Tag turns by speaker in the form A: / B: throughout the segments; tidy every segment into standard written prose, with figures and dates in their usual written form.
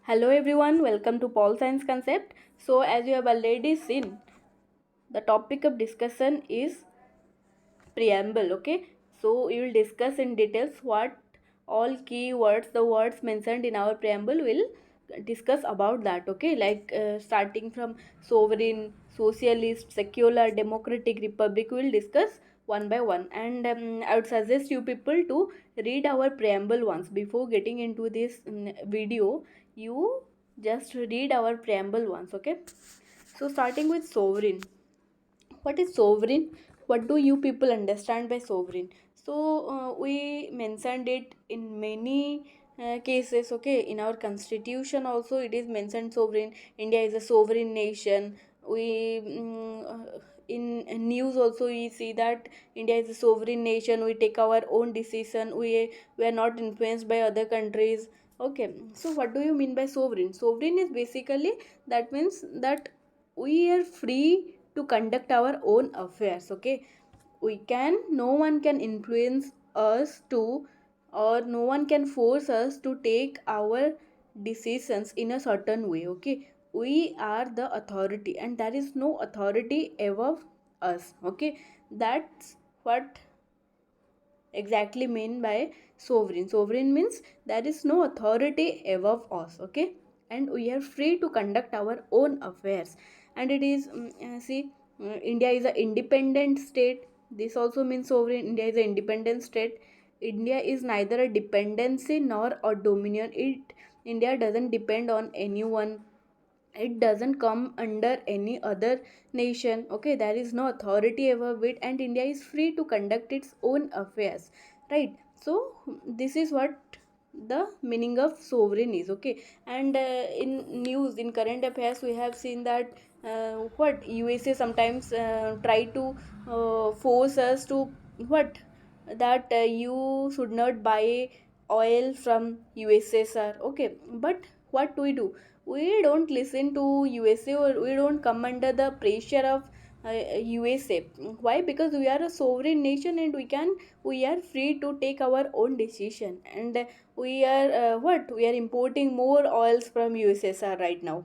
A: Hello everyone, welcome to Paul Science Concept. So as you have already seen, the topic of discussion is preamble. Okay, so we will discuss in details what all key words, the words mentioned in our preamble, will discuss about that. Okay, like starting from sovereign, socialist, secular, democratic, republic, we will discuss one by one. And I would suggest you people to read our preamble once before getting into this video. You just read our preamble once. Okay, so starting with sovereign. What is sovereign? What do you people understand by sovereign? So we mentioned it in many cases. Okay, in our constitution also it is mentioned sovereign. India is a sovereign nation. In news also we see that India is a sovereign nation. We take our own decision. We are not influenced by other countries. Okay, so what do you mean by sovereign? Sovereign is basically, that means that we are free to conduct our own affairs. Okay, we can, no one can influence us to, or no one can force us to take our decisions in a certain way. Okay, we are the authority and there is no authority above us. Okay, that's what exactly mean by sovereign. Sovereign means there is no authority above us. Okay, and we are free to conduct our own affairs. And it is India is an independent state. This also means sovereign. India is an independent state. India is neither a dependency nor a dominion. India doesn't depend on anyone. It doesn't come under any other nation. Okay, there is no authority above it, and India is free to conduct its own affairs, right? So this is what the meaning of sovereign is. Okay, and in news, in current affairs, we have seen that what USA sometimes try to force us to, what, that you should not buy oil from USSR. Okay, but what do? We don't listen to USA, or we don't come under the pressure of USA. Why? Because we are a sovereign nation and we are free to take our own decision. And we are we are importing more oils from USSR right now.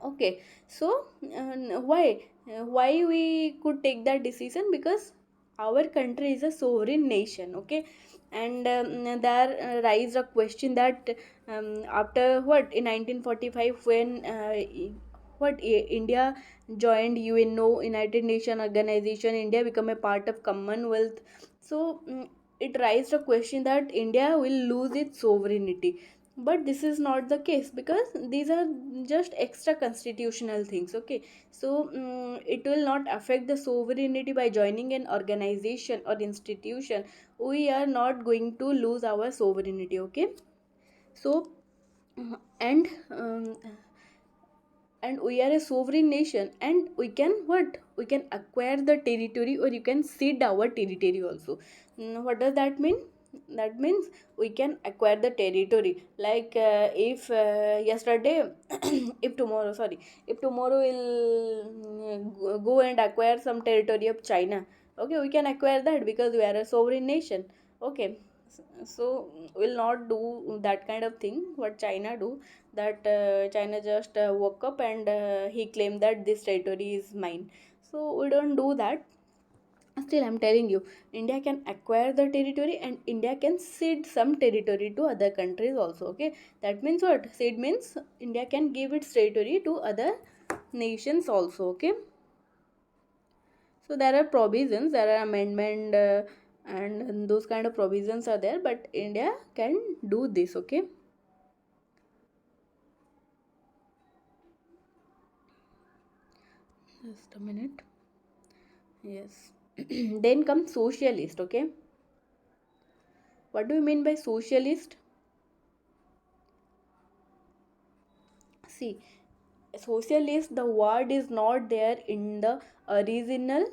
A: Okay, so why we could take that decision? Because our country is a sovereign nation. Okay, and there rise a question that after what, in 1945, when India joined UNO, United Nation Organization, India become a part of Commonwealth. So it raised a question that India will lose its sovereignty. But this is not the case, because these are just extra constitutional things. Okay, so it will not affect the sovereignty by joining an organization or institution. We are not going to lose our sovereignty. Okay, so and we are a sovereign nation, and we can, what, we can acquire the territory, or you can cede our territory also. What does that mean? That means we can acquire the territory. Like if yesterday if tomorrow, sorry, if tomorrow we'll go and acquire some territory of China. Okay, we can acquire that because we are a sovereign nation. Okay, so we'll not do that kind of thing what China do, that China just woke up and he claimed that this territory is mine. So we don't do that. Still, I'm telling you, India can acquire the territory, and India can cede some territory to other countries also. Okay, that means what? Cede means India can give its territory to other nations also. Okay, so there are provisions, there are amendment, and those kind of provisions are there, but India can do this. Okay, just a minute. Yes. Then comes socialist. Okay, what do you mean by socialist? See, socialist, the word is not there in the original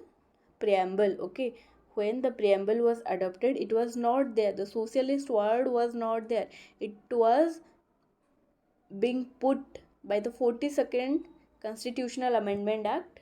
A: preamble. Okay, when the preamble was adopted, it was not there. The socialist word was not there. It was being put by the 42nd Constitutional Amendment Act,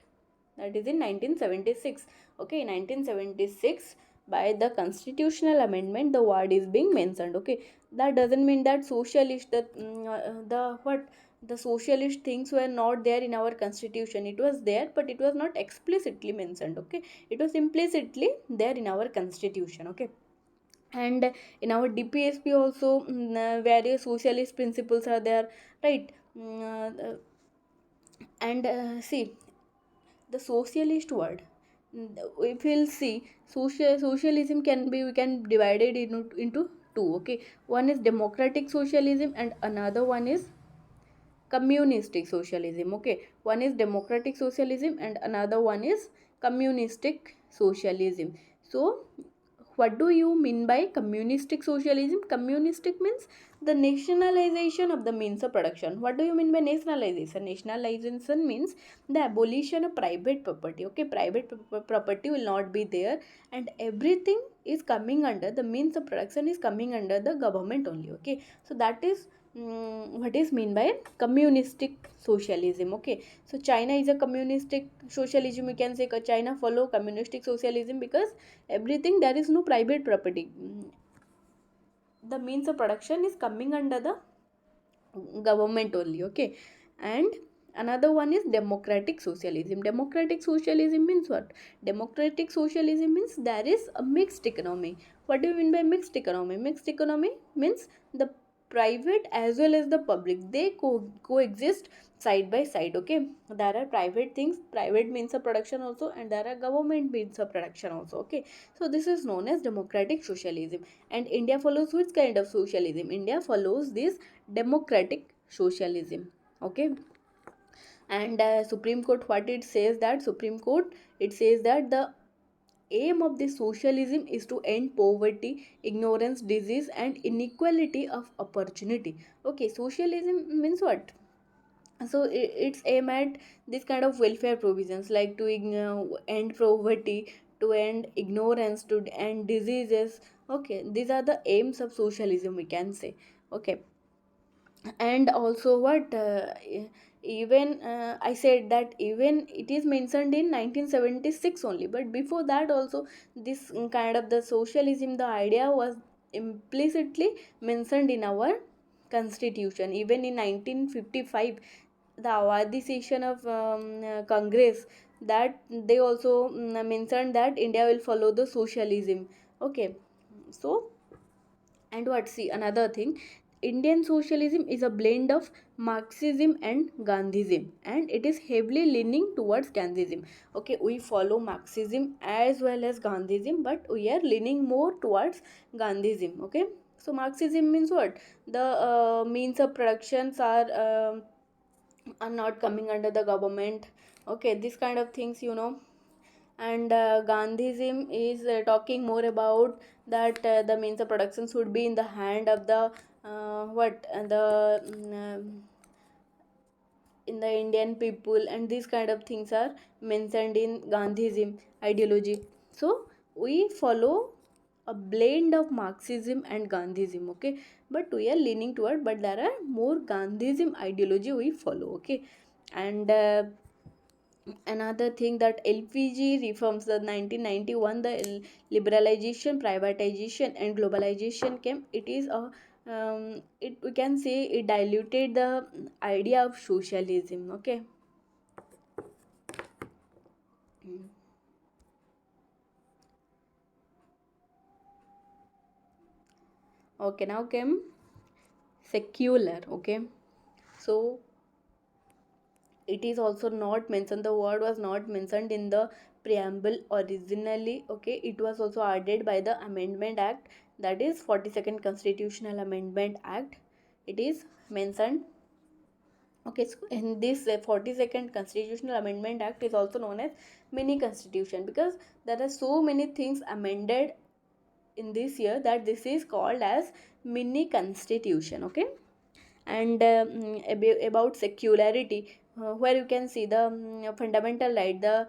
A: that is in 1976. Okay, 1976, by the constitutional amendment the word is being mentioned. Okay, that doesn't mean that socialist the what the socialist things were not there in our constitution. It was there, but it was not explicitly mentioned. Okay, it was implicitly there in our constitution. Okay, and in our DPSP also various socialist principles are there, right? And see, the socialist word, if we'll see, socialism can be, we can divide it into two. Okay, one is democratic socialism and another one is communistic socialism. Okay, one is democratic socialism and another one is communistic socialism. So what do you mean by communistic socialism? Communistic means the nationalization of the means of production. What do you mean by nationalization? Nationalization means the abolition of private property. Okay, private property will not be there, and everything is coming under the means of production is coming under the government only. Okay, so that is what is mean by communistic socialism. Okay, so China is a communistic socialism. We can say China follow communistic socialism because everything, there is no private property. The means of production is coming under the government only. Okay, and another one is democratic socialism. Democratic socialism means what? Democratic socialism means there is a mixed economy. What do you mean by mixed economy? Mixed economy means the private as well as the public, they coexist side by side. Okay, there are private things, private means of production also, and there are government means of production also. Okay, so this is known as democratic socialism. And India follows which kind of socialism? India follows this democratic socialism. Okay, and Supreme Court, what it says, that Supreme Court, it says that the aim of this socialism is to end poverty, ignorance, disease and inequality of opportunity. Okay, socialism means what? So it's aim at this kind of welfare provisions, like to end poverty, to end ignorance, to end diseases. Okay, these are the aims of socialism, we can say. Okay, and also what even I said that even it is mentioned in 1976 only, but before that also this kind of the socialism, the idea was implicitly mentioned in our constitution. Even in 1955, the Awadi session of Congress, that they also mentioned that India will follow the socialism. Okay, so and what, see, another thing, Indian socialism is a blend of Marxism and Gandhism, and it is heavily leaning towards Gandhism. Okay, we follow Marxism as well as Gandhism, but we are leaning more towards Gandhism. Okay, so Marxism means what? The means of productions are not coming under the government. Okay, this kind of things, and Gandhism is talking more about that the means of production should be in the hand of the what the in the Indian people, and these kind of things are mentioned in Gandhism ideology. So we follow a blend of Marxism and Gandhism. Okay, but we are leaning toward, but there are more Gandhism ideology we follow. Okay, and another thing, that LPG reforms, the 1991, the liberalization, privatization and globalization came. It is a it, we can say, it diluted the idea of socialism. Okay. Mm. Okay, now came secular. Okay, so it is also not mentioned, the word was not mentioned in the preamble originally. Okay, it was also added by the amendment act, that is 42nd constitutional amendment act. It is mentioned. Okay, so in this 42nd constitutional amendment act is also known as mini constitution, because there are so many things amended in this year that this is called as mini constitution. Okay, and about secularity, where you can see the fundamental right, the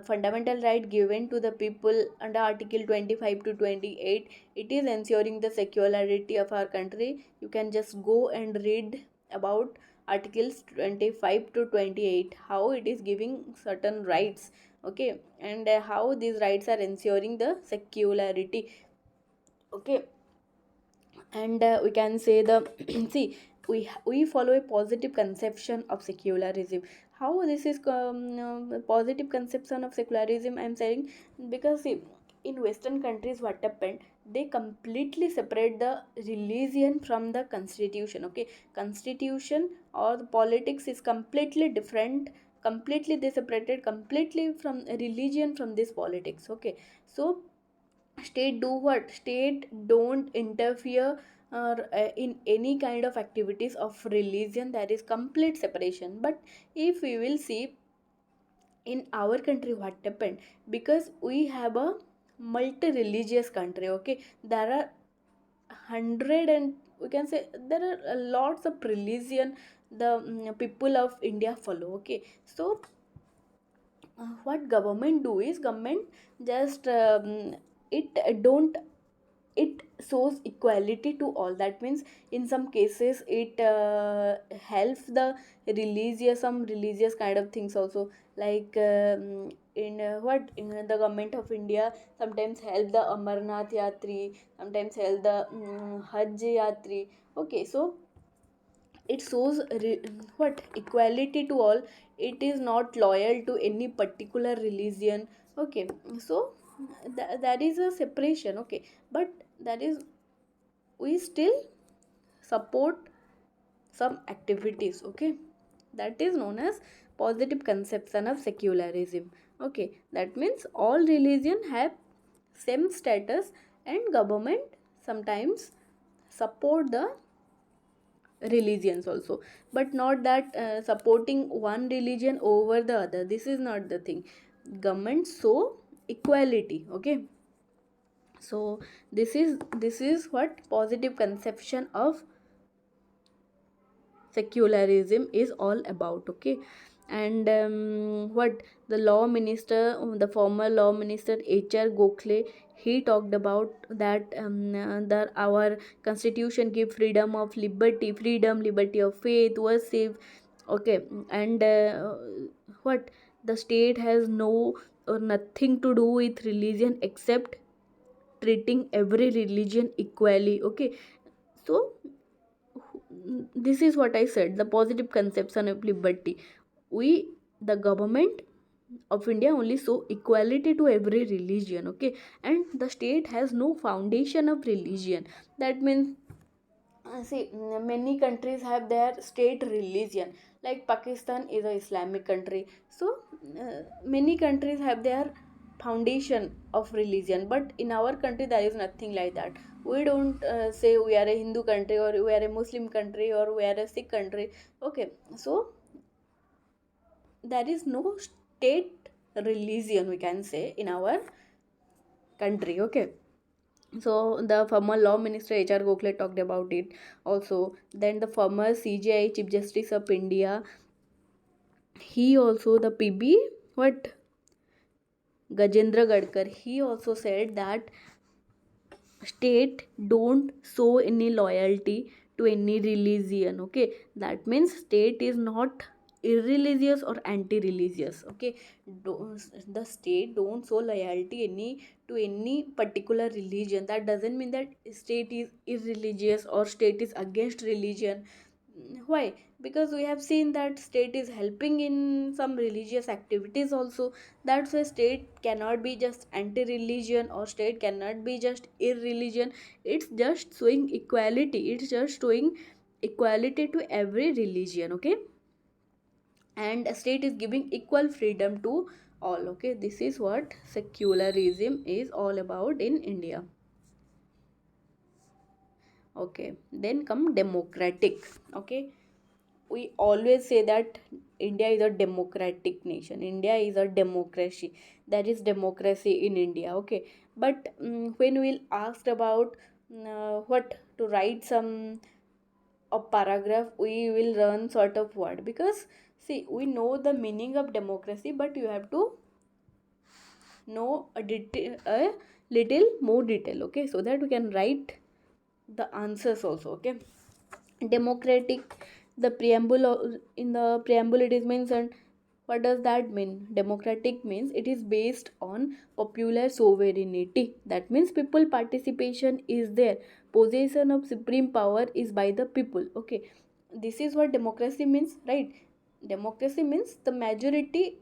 A: fundamental right given to the people under article 25 to 28, it is ensuring the secularity of our country. You can just go and read about articles 25 to 28, how it is giving certain rights. okay, and how these rights are ensuring the secularity, okay. And we can say the see, we follow a positive conception of secularism. How this is positive conception of secularism, I'm saying, because see, in western countries what happened, they completely separate the religion from the constitution, okay. Constitution or the politics is completely different, completely they separated completely from religion from this politics, okay. So state do what, state don't interfere in any kind of activities of religion, there is complete separation. But if we will see in our country what happened, because we have a multi-religious country, okay, there are hundred and we can say there are lots of religion the people of India follow, okay. So what government do is government just it don't it shows equality to all. That means in some cases it helps the religious, some religious kind of things also, like in what in the government of India sometimes help the Amarnath Yatri, sometimes help the Hajj Yatri, okay. So it shows what equality to all, it is not loyal to any particular religion, okay. So that is a separation, okay. But that is, we still support some activities, okay. That is known as positive conception of secularism, okay. That means all religion have same status, and government sometimes support the religions also, but not that supporting one religion over the other, this is not the thing. Government so equality, okay. So this is what positive conception of secularism is all about, okay. And what the law minister, the former law minister HR Gokhale, he talked about that that our constitution give freedom of liberty, freedom liberty of faith, worship, okay. And what the state has no or nothing to do with religion except treating every religion equally, okay. So this is what I said, the positive conception of liberty. We, the government of India only show equality to every religion, okay. And the state has no foundation of religion. That means see, many countries have their state religion, like Pakistan is a Islamic country. So many countries have their foundation of religion, but in our country there is nothing like that. We don't say we are a Hindu country, or we are a Muslim country, or we are a Sikh country, okay. So there is no state religion, we can say, in our country, okay. So the former law minister HR Gokhale talked about it also. Then the former CJI Chief Justice of India, he also, the PB what, Gajendra Gadkar, he also said that state don't show any loyalty to any religion, okay. That means state is not irreligious or anti-religious, okay. The state don't show loyalty any to any particular religion. That doesn't mean that state is irreligious or state is against religion. Why? Because we have seen that state is helping in some religious activities also. That's why state cannot be just anti-religion, or state cannot be just irreligion. It's just showing equality, it's just showing equality to every religion, okay. And a state is giving equal freedom to all, okay. This is what secularism is all about in India, okay. Then come democratic, okay. We always say that India is a democratic nation, India is a democracy, there is democracy in India, okay. But when we'll ask about what to write some a paragraph, we will learn sort of word, because see, we know the meaning of democracy, but you have to know a little more detail, okay, so that we can write the answers also, okay. Democratic, the preamble, in the preamble it is mentioned What does that mean? Democratic means it is based on popular sovereignty. That means people participation is there. Possession of supreme power is by the people. Okay. This is what democracy means, right? Democracy means the majority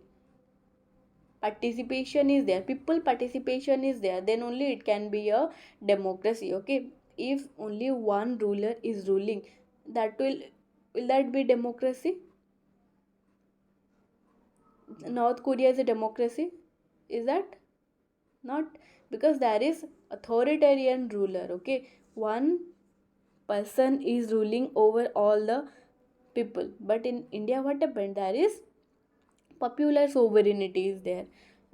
A: participation is there, people participation is there, then only it can be a democracy. Okay. If only one ruler is ruling, that will that be democracy? North Korea is a democracy, is that? Not, because there is authoritarian ruler. Okay. One person is ruling over all the people, but in India what happened, there is popular sovereignty is there.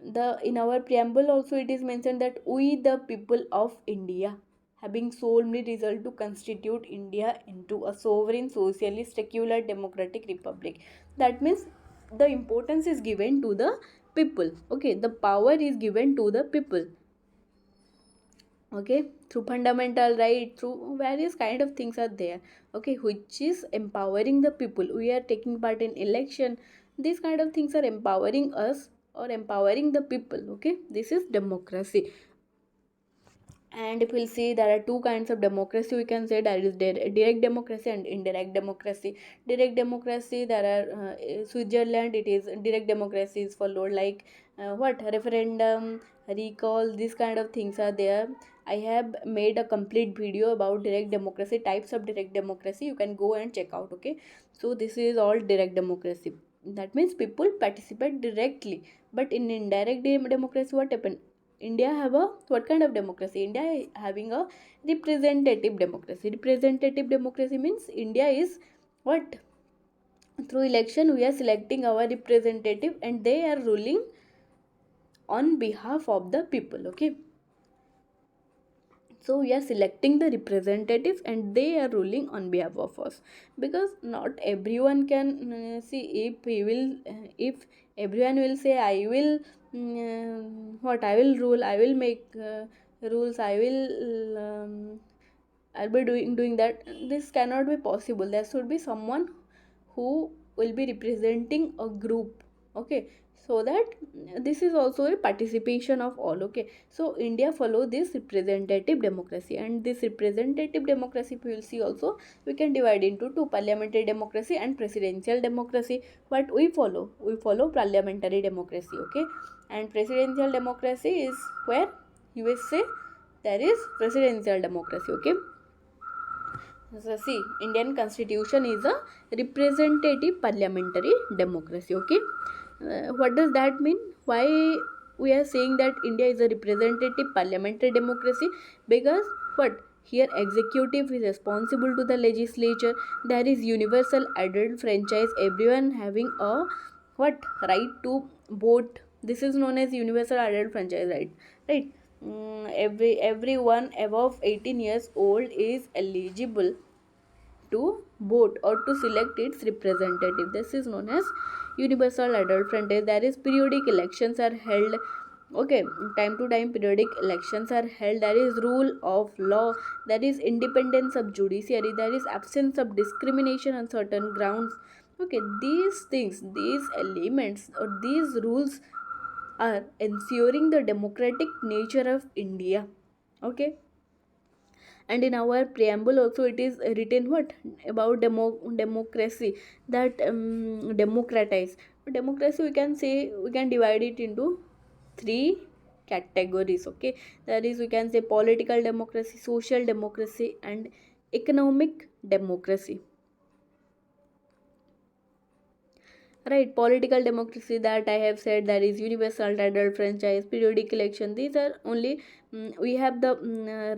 A: The in our preamble also it is mentioned that we the people of India having solemnly resolved to constitute India into a sovereign socialist secular democratic republic. That means the importance is given to the people. Okay, the power is given to the people. Okay, through fundamental right, through various kind of things are there. Okay, which is empowering the people. We are taking part in election, these kind of things are empowering us or empowering the people. Okay, this is democracy. And if we'll see, there are two kinds of democracy, we can say there is direct democracy and indirect democracy. Direct democracy, there are Switzerland, it is direct democracy is followed, like what referendum, recall, these kind of things are there. I have made a complete video about direct democracy, types of direct democracy, you can go and check out. Okay, so this is all direct democracy. That means people participate directly. But in indirect democracy, what happened? India have a what kind of democracy? India having a representative democracy. Representative democracy means India is what? Through election we are selecting our representative and they are ruling on behalf of the people. Okay, so we are selecting the representatives and they are ruling on behalf of us, because not everyone can see if we will if everyone will say I will what I will rule, I will make rules, I will I'll be doing that. This cannot be possible. There should be someone who will be representing a group. Okay, so that this is also a participation of all. Okay, so India follow this representative democracy, and this representative democracy we will see also we can divide into two: parliamentary democracy and presidential democracy. But we follow parliamentary democracy. Okay, and presidential democracy is where USA there is presidential democracy. Okay, so see, Indian Constitution is a representative parliamentary democracy. Okay, what does that mean? Why we are saying that India is a representative parliamentary democracy? Because what? Here executive is responsible to the legislature. There is universal adult franchise. Everyone having a what right to vote. This is known as universal adult franchise right. Right. Everyone above 18 years old is eligible to vote or to select its representative. This is known as universal adult franchise. There is periodic elections are held. Okay, time to time periodic elections are held. There is rule of law. There is independence of judiciary. There is absence of discrimination on certain grounds. Okay, these things, these elements or these rules are ensuring the democratic nature of India. Okay, and in our preamble also it is written what about democracy, that democratize democracy, we can say we can divide it into three categories. Okay, that is we can say political democracy, social democracy and economic democracy. Right, political democracy, that I have said, that is universal adult franchise, periodic election, these are only we have the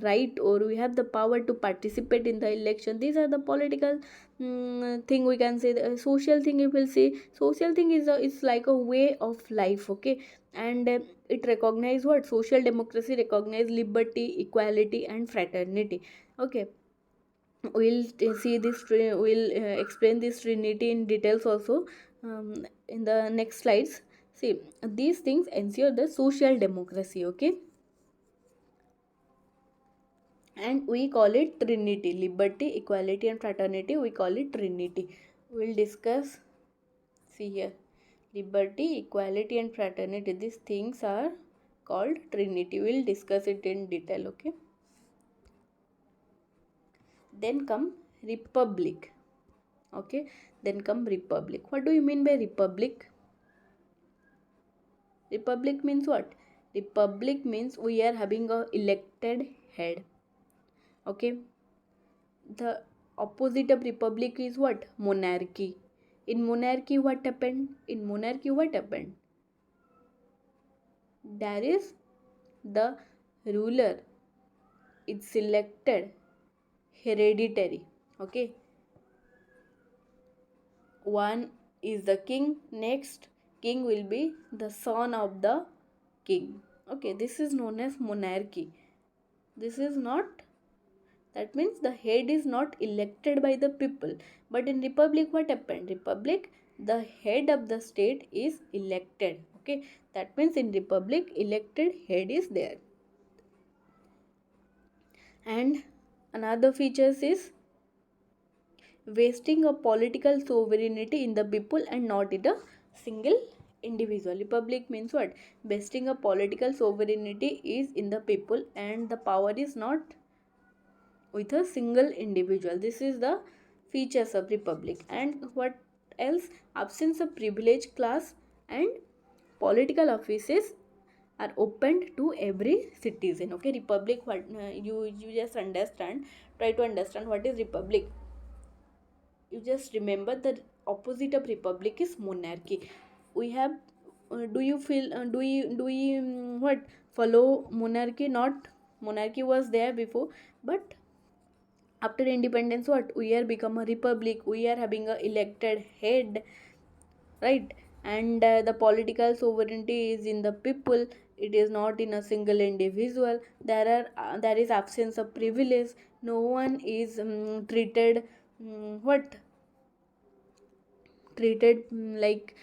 A: right or we have the power to participate in the election. These are the political thing, we can say. The social thing, you will see, social thing is it's like a way of life. Okay, and it recognize what? Social democracy recognize liberty, equality and fraternity. Okay, we'll see this we'll explain this trinity in details also in the next slides. See, these things ensure the social democracy. Okay, and we call it trinity: liberty, equality and fraternity. We call it trinity. We'll discuss. See here, Liberty, equality, and fraternity. These things are called Trinity. We'll discuss it in detail, okay? Then come Republic. Okay, then come Republic. What do you mean by Republic? Republic means what? Republic means we are having a elected head. Okay, the opposite of republic is what? Monarchy. In monarchy, what happened? In monarchy, what happened? There is the ruler. It's selected, hereditary. Okay, one is the king. Next king will be the son of the king. Okay, this is known as monarchy. This is not, that means the head is not elected by the people. But in republic, what happened? Republic, the head of the state is elected. Okay, that means in republic, elected head is there. And another features is vesting of political sovereignty in the people and not in a single individual. Republic means what? Vesting of political sovereignty is in the people and the power is not with a single individual. This is the features of republic. And what else? Absence of privileged class and political offices are opened to every citizen. Okay, republic, what you just understand, try to understand what is republic. You just remember the opposite of republic is monarchy. We have do you feel do you what follow monarchy? Not, monarchy was there before, but after independence, what we are become a republic, we are having a elected head, right? And the political sovereignty is in the people, it is not in a single individual. There is absence of privilege, no one is treated what treated like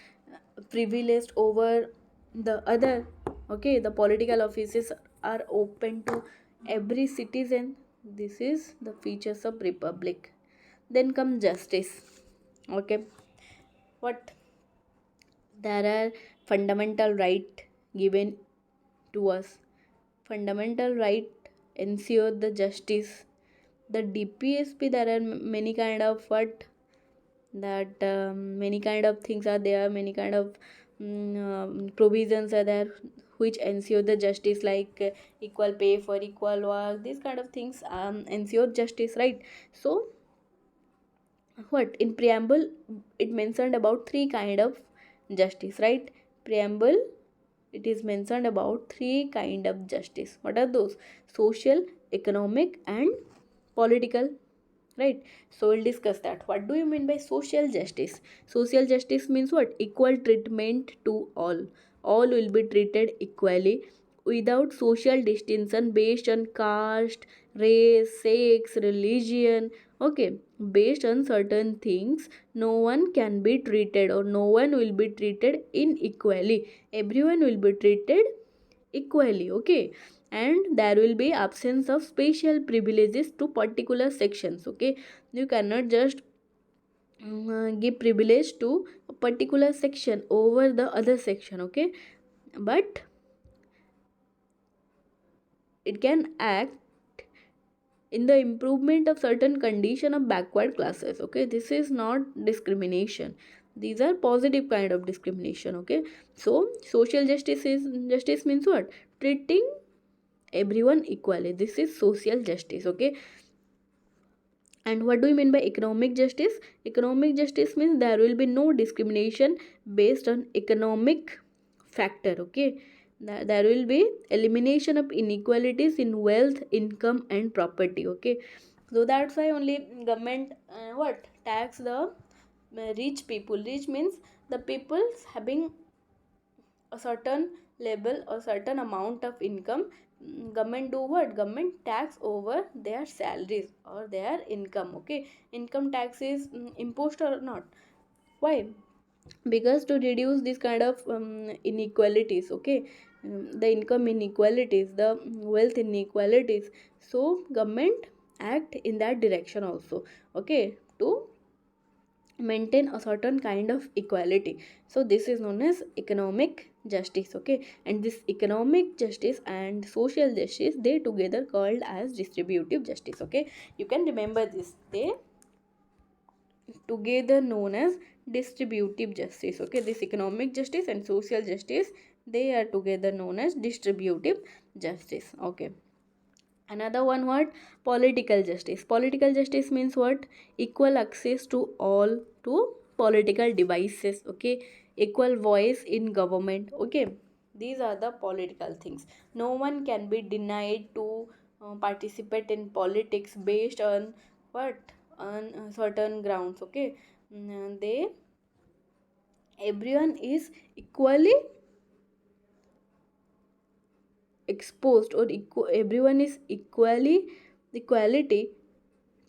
A: privileged over the other. Okay, the political offices are open to every citizen. This is the features of republic. Then come justice. Okay, what? There are fundamental right given to us. Fundamental right ensure the justice. The DPSP, there are many kind of what, that many kind of things are there, many kind of provisions are there which ensure the justice, like equal pay for equal work. These kind of things ensure justice, right? So what, in preamble it mentioned about three kind of justice, right? Preamble, it is mentioned about three kind of justice. What are those? Social, economic, and political, right? So we'll discuss that. What do you mean by social justice? Social justice means what? Equal treatment to all will be treated equally without social distinction based on caste, race, sex, religion. Okay, based on certain things, no one can be treated, or no one will be treated inequally. Everyone will be treated equally. Okay, and there will be absence of special privileges to particular sections. Okay, you cannot just give privilege to a particular section over the other section. Okay, but it can act in the improvement of certain condition of backward classes. Okay, this is not discrimination, these are positive kind of discrimination. Okay, so social justice means what? Treating everyone equally. This is social justice. Okay, and what do you mean by economic justice? Economic justice means there will be no discrimination based on economic factor. Okay, there will be elimination of inequalities in wealth, income, and property. Okay, so that's why only government what tax the rich people. Rich means the people having a certain level or certain amount of income. Government do what? Government tax over their salaries or their income. Okay, income tax is imposed or not? Why? Because to reduce this kind of inequalities. Okay, the income inequalities, the wealth inequalities. So government act in that direction also. Okay, to maintain a certain kind of equality. So this is known as economic justice. Okay, and this economic justice and social justice, they together called as distributive justice. Okay, you can remember this, they together known as distributive justice. Okay, this economic justice and social justice, they are together known as distributive justice. Okay, another one, what? Political justice. Political justice means what? Equal access to all to political devices. Okay, equal voice in government. Okay, these are the political things. No one can be denied to participate in politics based on what? On certain grounds. Okay, they, everyone is equally exposed, or everyone is equality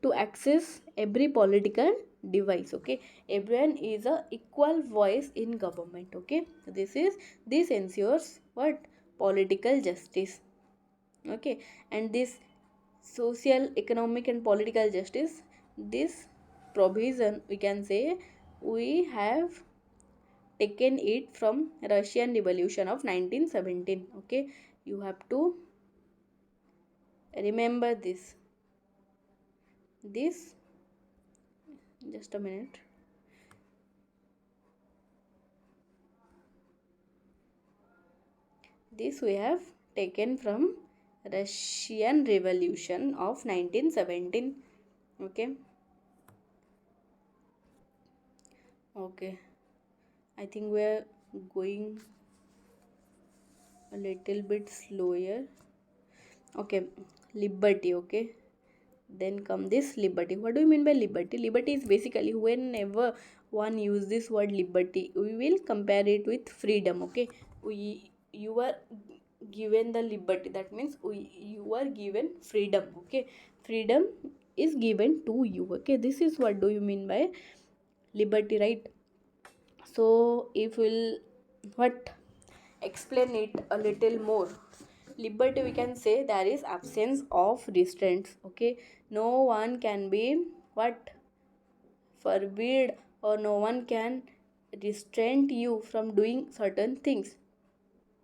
A: to access every political device. Okay, everyone is a equal voice in government. Okay, this ensures what? Political justice. Okay, and this social, economic and political justice, this provision, we can say, we have taken it from Russian Revolution of 1917. Okay, you have to remember this, just a minute. This we have taken from Russian Revolution of 1917. Okay, okay, I think we are going a little bit slower. Okay, liberty. Okay, then come this liberty. What do you mean by liberty? Liberty is basically, whenever one use this word liberty, we will compare it with freedom. Okay, you are given the liberty, that means you are given freedom. Okay, freedom is given to you. Okay, this is what do you mean by liberty, right? So if we'll what explain it a little more, liberty, we can say, there is absence of restraints. Okay, no one can be what? Forbid, or no one can restrain you from doing certain things.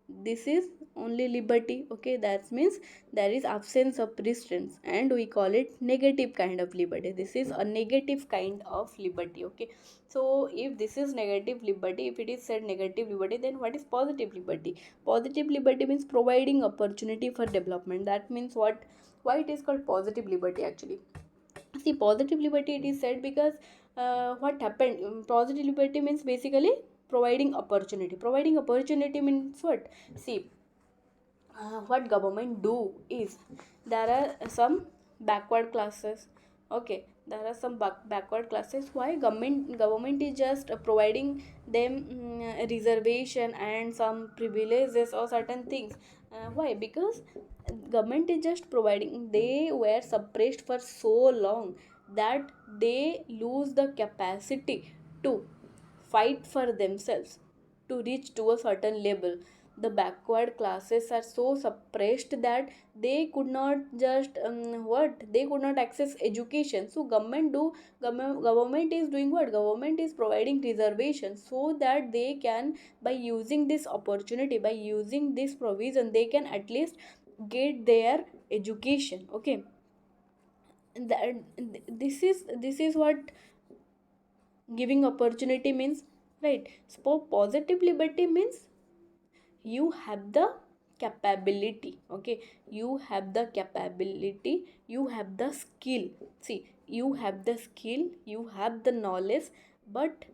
A: This is only liberty. Okay, that means there is absence of restraints, and we call it negative kind of liberty. This is a negative kind of liberty. Okay, so if this is negative liberty, if it is said negative liberty, then what is positive liberty? Positive liberty means providing opportunity for development. That means what? Why it is called positive liberty actually? See, positive liberty, it is said because what happened, positive liberty means basically providing opportunity. Providing opportunity means what? See, what government do is, there are some backward classes. Okay, there are some backward classes. Why government is just providing them reservation and some privileges or certain things? Why? Because government is just providing, they were suppressed for so long that they lose the capacity to fight for themselves, to reach to a certain level. The backward classes are so suppressed that they could not just what? They could not access education. So government is doing what? Government is providing reservation so that they can, by using this opportunity, by using this provision, they can at least get their education. Okay, that, this is what giving opportunity means, right? So positive liberty means you have the capability. Okay, you have the capability, you have the skill. See, you have the skill, you have the knowledge, but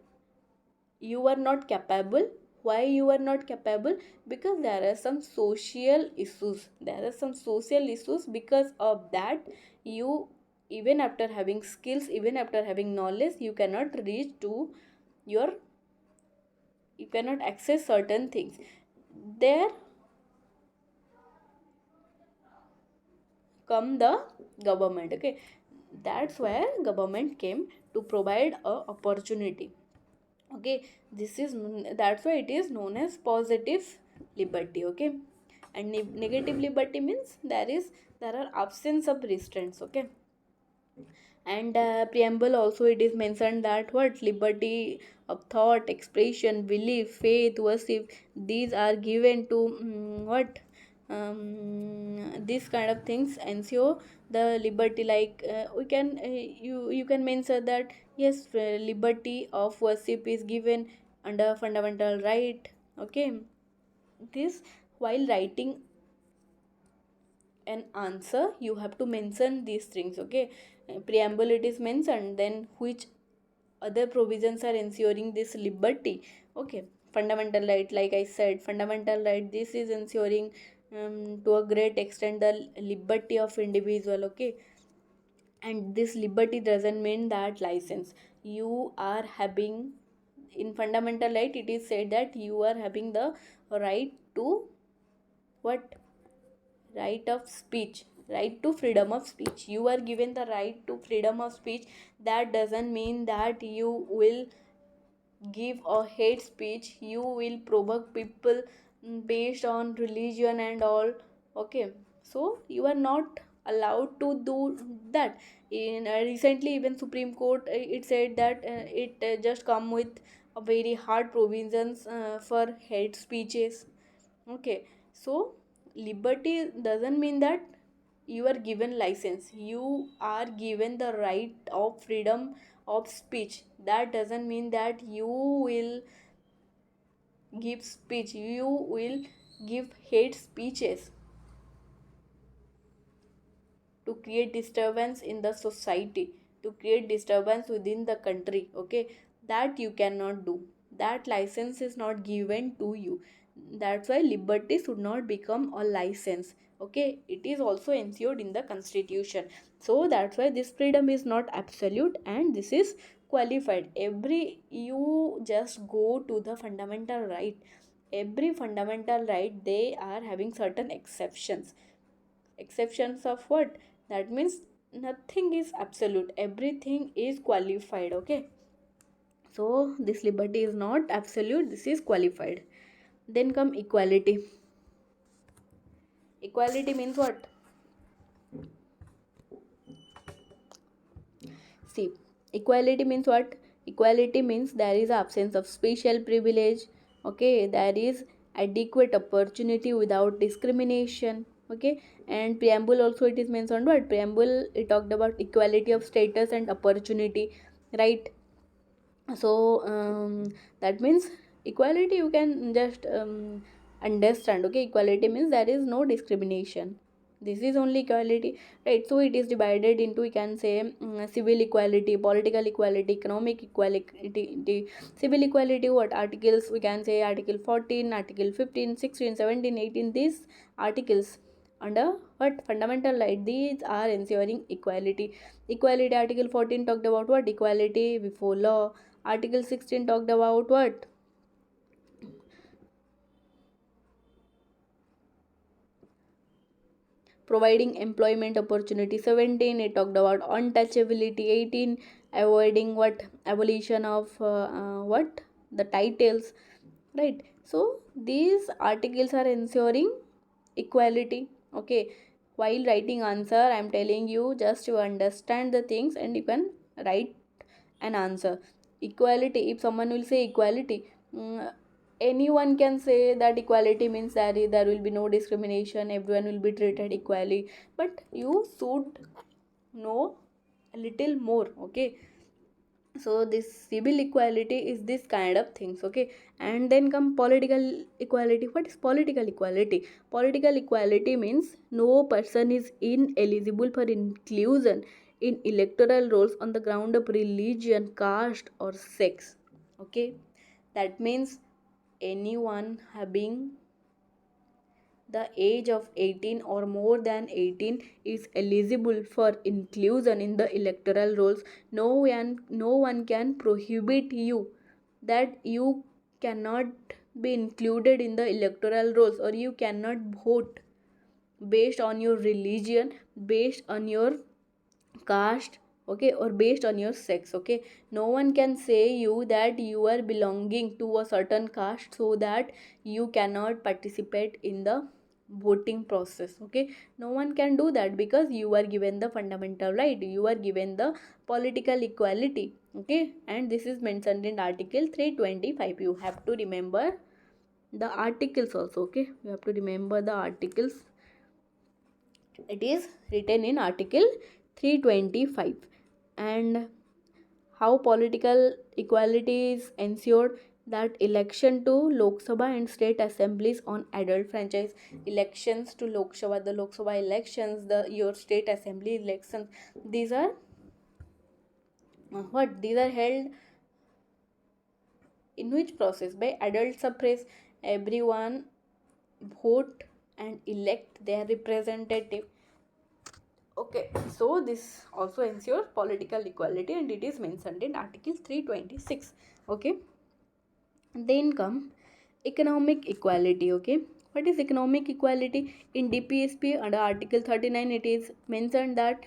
A: you are not capable. Why you are not capable? Because there are some social issues, there are some social issues. Because of that, you, even after having skills, even after having knowledge, you cannot reach to your, you cannot access certain things. There come the government. Okay, that's where government came to provide a opportunity. Okay, this is, that's why it is known as positive liberty. Okay, and negative liberty means there are absence of restraints. Okay, And preamble also it is mentioned that what liberty of thought, expression, belief, faith, worship, these are given to what these kind of things ensure the liberty, like we can you can mention that yes, liberty of worship is given under fundamental right. Okay, this, while writing an answer you have to mention these things. Okay, preamble it is mentioned, then which other provisions are ensuring this liberty. Okay, fundamental right, like I said, fundamental right, this is ensuring to a great extent the liberty of individual. Okay, and this liberty doesn't mean that license you are having. In fundamental right it is said that you are having the right to what, right of speech, right to freedom of speech, you are given the right to freedom of speech. That doesn't mean that you will give a hate speech, you will provoke people based on religion and all. Okay, so you are not allowed to do that. In recently even Supreme Court it said that it just come with a very hard provisions for hate speeches. Okay, so liberty doesn't mean that you are given license, you are given the right of freedom of speech. That doesn't mean that you will give speech, you will give hate speeches to create disturbance in the society, to create disturbance within the country. Okay, that you cannot do, that license is not given to you. That's why liberty should not become a license. Okay, it is also ensured in the constitution. So that's why this freedom is not absolute and this is qualified. Every, you just go to the fundamental right, every fundamental right they are having certain exceptions. Exceptions of what? That means nothing is absolute, everything is qualified. Okay, so this liberty is not absolute, this is qualified. Then come equality. Equality means what? See, equality means what? Equality means there is absence of special privilege. Okay, there is adequate opportunity without discrimination. Okay, and preamble also it is mentioned what? Preamble it talked about equality of status and opportunity, right? So that means equality you can just understand. Okay, equality means there is no discrimination, this is only equality, right? So it is divided into, we can say, civil equality, political equality, economic equality. Civil equality, what articles? We can say article 14, article 15, 16, 17, 18, these articles under what? Fundamental right, these are ensuring equality. Equality, article 14 talked about what? Equality before law. Article 16 talked about what? Providing employment opportunity. 17 it talked about untouchability. 18 avoiding what? Abolition of what? The titles, right? So these articles are ensuring equality. Okay, while writing answer I am telling you just to understand the things and you can write an answer. Equality, if someone will say equality, anyone can say that equality means there will be no discrimination, everyone will be treated equally, but you should know a little more. Okay, so this civil equality is this kind of things. Okay, and then come political equality. What is political equality? Political equality means no person is ineligible for inclusion in electoral rolls on the ground of religion, caste or sex. Okay, that means anyone having the age of 18 or more than 18 is eligible for inclusion in the electoral rolls. No one can prohibit you that you cannot be included in the electoral rolls, or you cannot vote based on your religion, based on your caste, okay, or based on your sex. Okay, no one can say you that you are belonging to a certain caste so that you cannot participate in the voting process. Okay, no one can do that because you are given the fundamental right, you are given the political equality. Okay, and this is mentioned in article 325. You have to remember the articles also. Okay, you have to remember the articles. It is written in article 325. And how political equality is ensured, that election to Lok Sabha and state assemblies on adult franchise. Elections to Lok Sabha, the Lok Sabha elections, the your state assembly elections, these are what? These are held in which process? By adult suffrage. Everyone vote and elect their representative. Okay, so this also ensures political equality and it is mentioned in article 326. Okay, then come economic equality. Okay, what is economic equality? In DPSP under article 39 it is mentioned that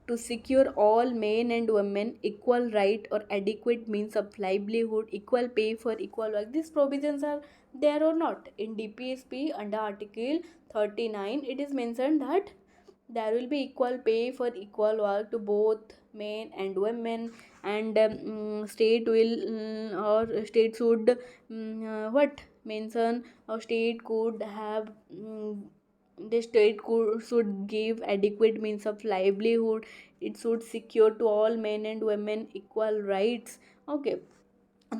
A: to secure all men and women equal right or adequate means of livelihood, equal pay for equal work. These provisions are there or not? In DPSP under article 39 it is mentioned that there will be equal pay for equal work to both men and women, and state will or state should what mention, or state could have the state could, should give adequate means of livelihood. It should secure to all men and women equal rights. Okay,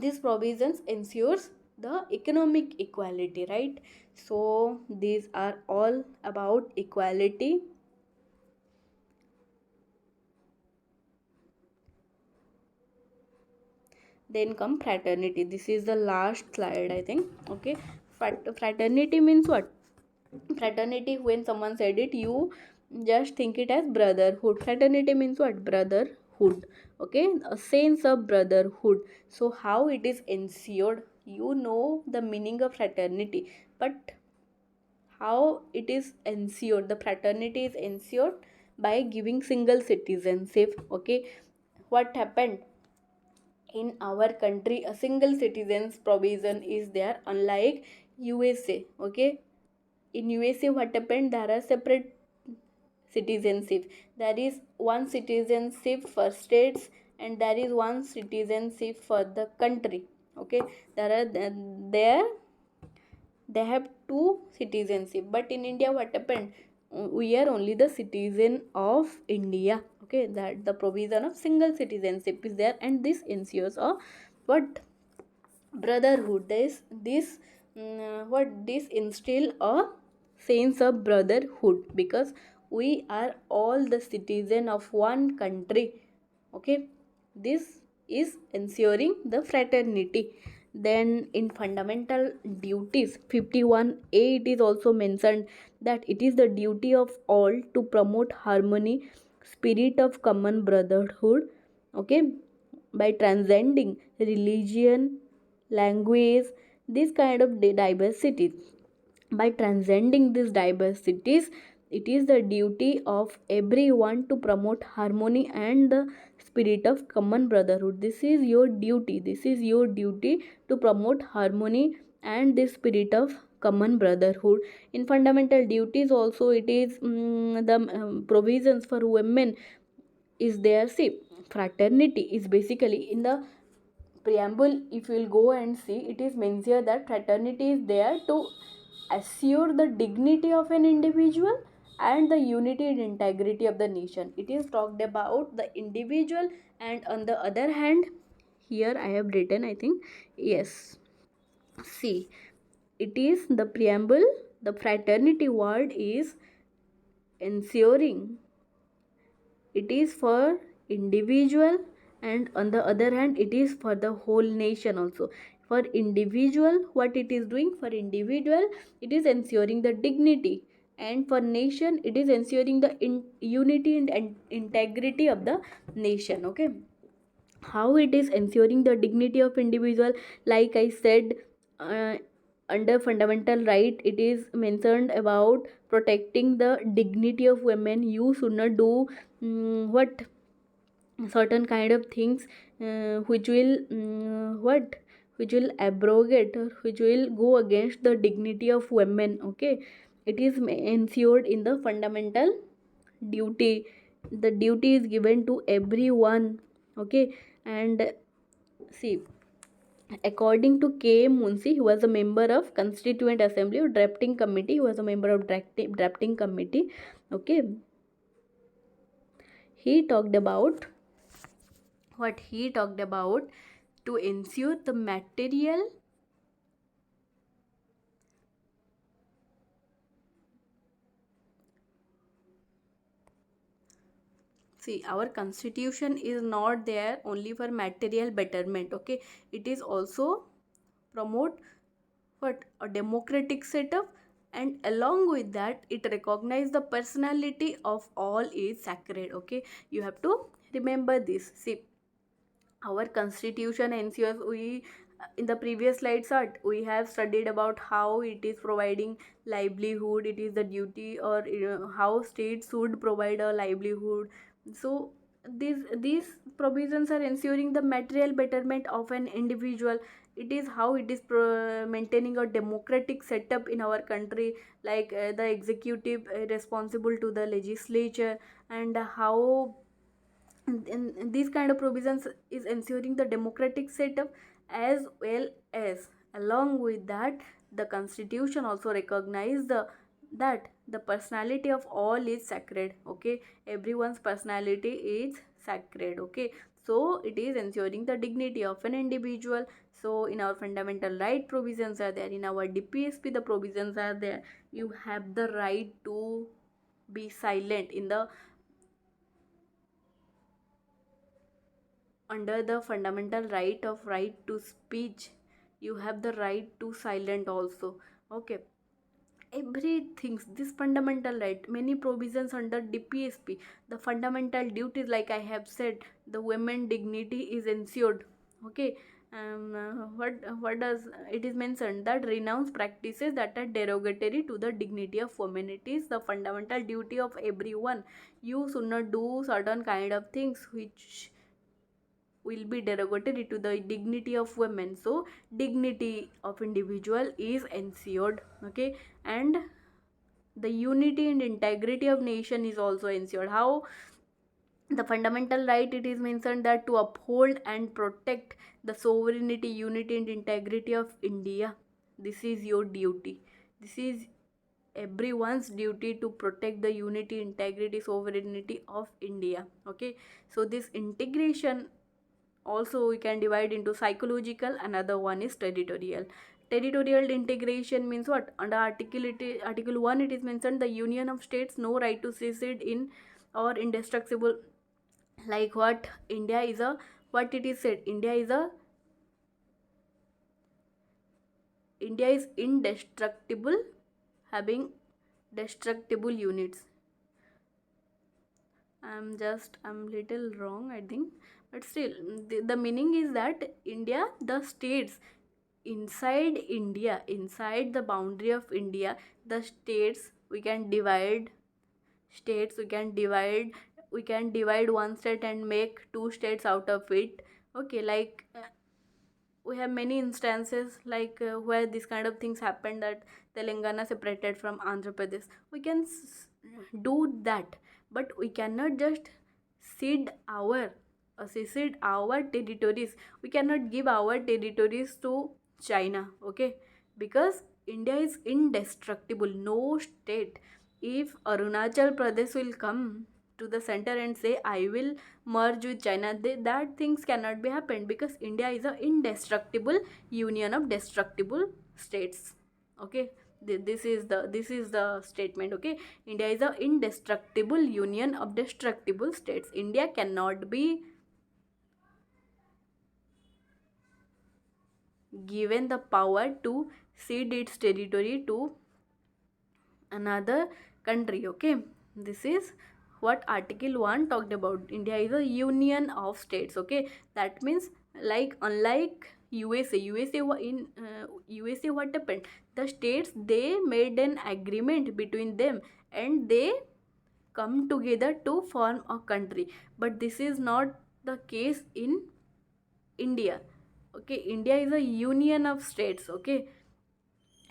A: these provisions ensures the economic equality, right? So these are all about equality. Then come fraternity. This is the last slide, I think. Okay, fraternity means what? Fraternity, when someone said it, you just think it as brotherhood. Fraternity means what? Brotherhood. Okay, a sense of brotherhood. So how it is ensured? You know the meaning of fraternity, but how it is ensured? The fraternity is ensured by giving single citizenship. Okay, what happened? In our country a single citizens provision is there, unlike USA. Okay, in USA what happened, there are separate citizenship. There is one citizenship for states and there is one citizenship for the country. Okay, there are there they have two citizenship, but in India what happened, we are only the citizen of India. Okay, that the provision of single citizenship is there, and this ensures a what? Brotherhood. What this instill a sense of brotherhood, because we are all the citizen of one country. Okay, this is ensuring the fraternity. Then in fundamental duties 51A it is also mentioned that it is the duty of all to promote harmony, spirit of common brotherhood. Okay, by transcending religion, language, this kind of diversity. By transcending these diversities, it is the duty of everyone to promote harmony and the spirit of common brotherhood. This is your duty. This is your duty to promote harmony and the spirit of common brotherhood. In fundamental duties also it is the provisions for women is there. See, fraternity is basically in the preamble. If you will go and see, it is mentioned that fraternity is there to assure the dignity of an individual and the unity and integrity of the nation. It is talked about the individual, and on the other hand, here I have written, I think, yes, see, it is the preamble. The fraternity word is ensuring, it is for individual, and on the other hand it is for the whole nation also. For individual, what it is doing? For individual it is ensuring the dignity, and for nation it is ensuring the unity and integrity of the nation. Okay, how it is ensuring the dignity of individual? Like I said, uh, under fundamental right it is mentioned about protecting the dignity of women. You should not do certain kind of things which will which will abrogate or which will go against the dignity of women. Okay, it is ensured in the fundamental duty. The duty is given to everyone. Okay, and see, according to K. Munshi, who was a member of Constituent Assembly or drafting committee, he was a member of drafting committee. Okay, he talked about what he talked about to ensure the material. See, our constitution is not there only for material betterment. Okay, it is also promote what a democratic setup, and along with that it recognize the personality of all is sacred. Okay, you have to remember this. See, our constitution ensures we in the previous slides art we have studied about how it is providing livelihood, it is the duty, or how states should provide a livelihood. So these provisions are ensuring the material betterment of an individual. It is how it is maintaining a democratic setup in our country, like the executive responsible to the legislature, and how and these kind of provisions is ensuring the democratic setup, as well as along with that the constitution also recognize that the personality of all is sacred. Okay, everyone's personality is sacred. Okay, so it is ensuring the dignity of an individual. So in our fundamental right provisions are there, in our DPSP the provisions are there. You have the right to be silent in the under the fundamental right to speech. You have the right to silent also. Okay, everything, this fundamental right, many provisions under DPSP, the fundamental duties, like I have said, the women dignity is ensured. Okay, what does it is mentioned that renounce practices that are derogatory to the dignity of women. It is the fundamental duty of everyone. You should not do certain kind of things which will be derogatory to the dignity of women. So dignity of individual is ensured. Okay, and the unity and integrity of nation is also ensured. How? The fundamental right, it is mentioned that to uphold and protect the sovereignty, unity and integrity of India. This is your duty. This is everyone's duty to protect the unity, integrity, sovereignty of India. Okay, so this integration also we can divide into psychological, another one is territorial. Territorial integration means what? Under article 1 it is mentioned the union of states no right to secede in or indestructible. Like what? India is a, what it is said, India is indestructible, having destructible units. I'm little wrong I think, but still the meaning is that India, the states inside India, inside the boundary of India, the states we can divide, states we can divide one state and make two states out of it. Okay, like we have many instances like where this kind of things happen, that Telangana separated from Andhra Pradesh. We can do that, but we cannot just cede our secede our territories. We cannot give our territories to China. Okay, because India is indestructible. No state, if Arunachal Pradesh will come to the center and say I will merge with China, that things cannot be happened, because India is a indestructible union of destructible states. Okay, this is the statement. Okay, India is a indestructible union of destructible states. India cannot be given the power to cede its territory to another country. Okay, this is what article 1 talked about. India is a union of states. Okay, that means like unlike USA what happened, the states they made an agreement between them and they come together to form a country. But this is not the case in India. Okay, India is a union of states. Okay,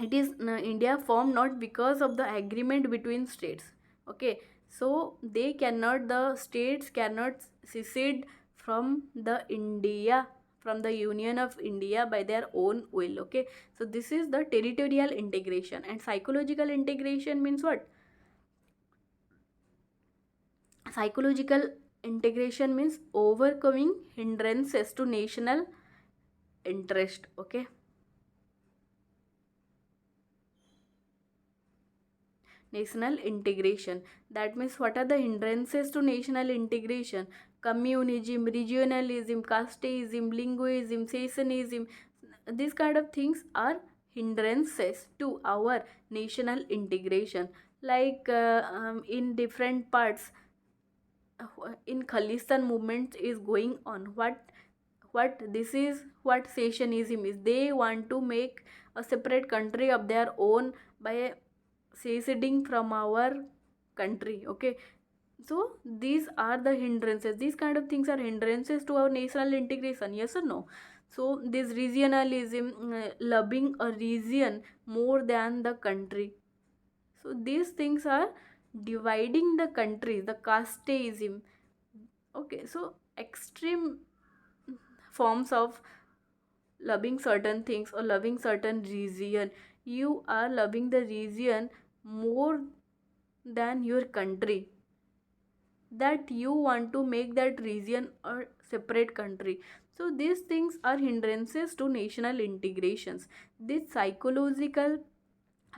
A: it is India formed not because of the agreement between states. Okay, so they cannot, the states cannot secede from the India, from the union of India by their own will. Okay, so this is the territorial integration. And psychological integration means what? Psychological integration means overcoming hindrances to national interest. Okay, national integration, that means what are the hindrances to national integration? Communism, regionalism, casteism, linguism, secessionism. These kind of things are hindrances to our national integration. Like in different parts, in Khalistan movement is going on. What this is, what secessionism is, they want to make a separate country of their own by seceding from our country. Okay, so these are the hindrances. These kind of things are hindrances to our national integration, yes or no? So this regionalism, loving a region more than the country, so these things are dividing the country, the casteism. Okay, so extreme forms of loving certain things or loving certain region. You are loving the region more than your country, that you want to make that region a separate country. So these things are hindrances to national integrations. These psychological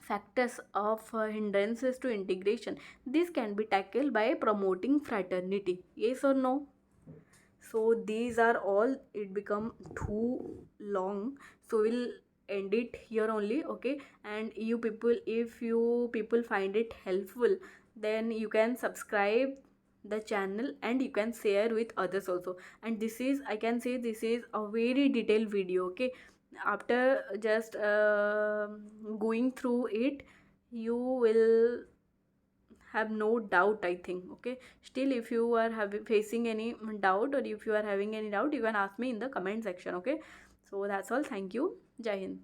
A: factors of hindrances to integration, this can be tackled by promoting fraternity, yes or no? So these are all, it become too long, so we'll end it here only. Okay, and you people, if you people find it helpful, then you can subscribe the channel and you can share with others also. And this is, I can say, this is a very detailed video. Okay, after just going through it, you will have no doubt, I think. Okay, still if you are having facing any doubt, or if you are having any doubt, you can ask me in the comment section. Okay, so that's all. Thank you. Jai Hind.